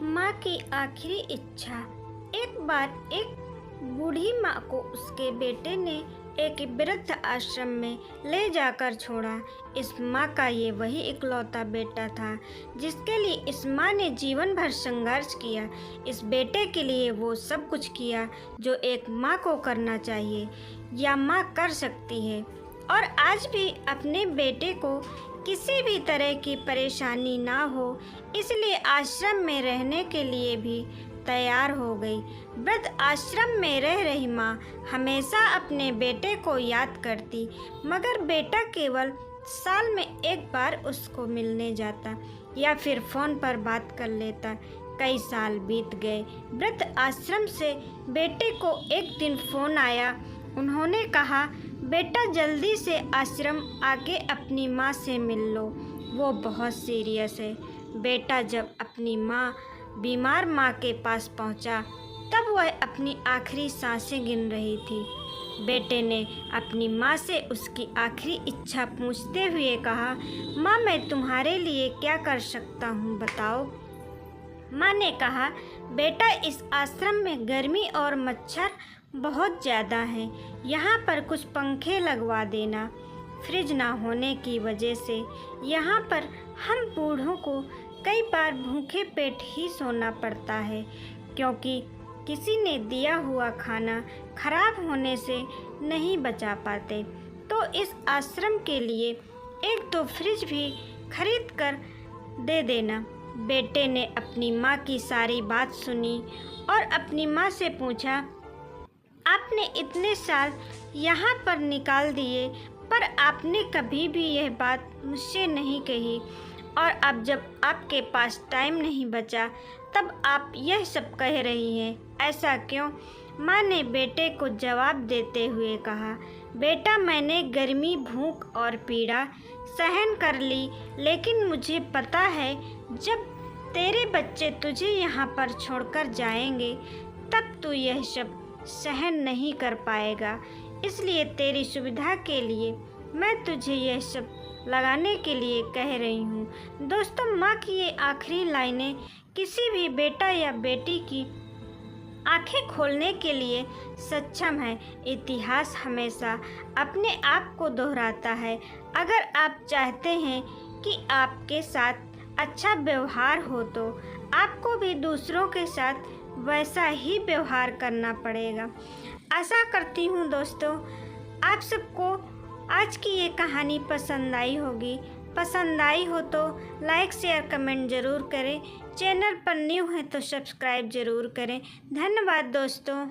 माँ की आखिरी इच्छा। एक बार एक बूढ़ी माँ को उसके बेटे ने एक वृद्ध आश्रम में ले जाकर छोड़ा। इस माँ का ये वही इकलौता बेटा था जिसके लिए इस माँ ने जीवन भर संघर्ष किया। इस बेटे के लिए वो सब कुछ किया जो एक माँ को करना चाहिए या माँ कर सकती है, और आज भी अपने बेटे को किसी भी तरह की परेशानी ना हो इसलिए आश्रम में रहने के लिए भी तैयार हो गई। वृद्ध आश्रम में रह रही माँ हमेशा अपने बेटे को याद करती, मगर बेटा केवल साल में एक बार उसको मिलने जाता या फिर फ़ोन पर बात कर लेता। कई साल बीत गए। वृद्ध आश्रम से बेटे को एक दिन फ़ोन आया। उन्होंने कहा, बेटा जल्दी से आश्रम आके अपनी माँ से मिल लो, वो बहुत सीरियस है। बेटा जब अपनी बीमार माँ के पास पहुँचा तब वह अपनी आखिरी सांसें गिन रही थी। बेटे ने अपनी माँ से उसकी आखिरी इच्छा पूछते हुए कहा, माँ मैं तुम्हारे लिए क्या कर सकता हूँ बताओ। माँ ने कहा, बेटा इस आश्रम में गर्मी और मच्छर बहुत ज़्यादा हैं, यहाँ पर कुछ पंखे लगवा देना। फ्रिज ना होने की वजह से यहाँ पर हम बूढ़ों को कई बार भूखे पेट ही सोना पड़ता है, क्योंकि किसी ने दिया हुआ खाना खराब होने से नहीं बचा पाते। तो इस आश्रम के लिए एक दो फ्रिज भी खरीद कर दे देना। बेटे ने अपनी माँ की सारी बात सुनी और अपनी माँ से पूछा, आपने इतने साल यहाँ पर निकाल दिए पर आपने कभी भी यह बात मुझसे नहीं कही, और अब जब आपके पास टाइम नहीं बचा तब आप यह सब कह रही हैं, ऐसा क्यों? माँ ने बेटे को जवाब देते हुए कहा, बेटा मैंने गर्मी, भूख और पीड़ा सहन कर ली, लेकिन मुझे पता है जब तेरे बच्चे तुझे यहाँ पर छोड़कर जाएंगे तब तू यह सब सहन नहीं कर पाएगा। इसलिए तेरी सुविधा के लिए मैं तुझे यह सब लगाने के लिए कह रही हूँ। दोस्तों, माँ की ये आखिरी लाइनें किसी भी बेटा या बेटी की आंखें खोलने के लिए सक्षम है। इतिहास हमेशा अपने आप को दोहराता है। अगर आप चाहते हैं कि आपके साथ अच्छा व्यवहार हो तो आपको भी दूसरों के साथ वैसा ही व्यवहार करना पड़ेगा। आशा करती हूँ दोस्तों आप सबको आज की ये कहानी पसंद आई होगी। पसंद आई हो तो लाइक शेयर कमेंट ज़रूर करें। चैनल पर न्यू है तो सब्सक्राइब ज़रूर करें। धन्यवाद दोस्तों।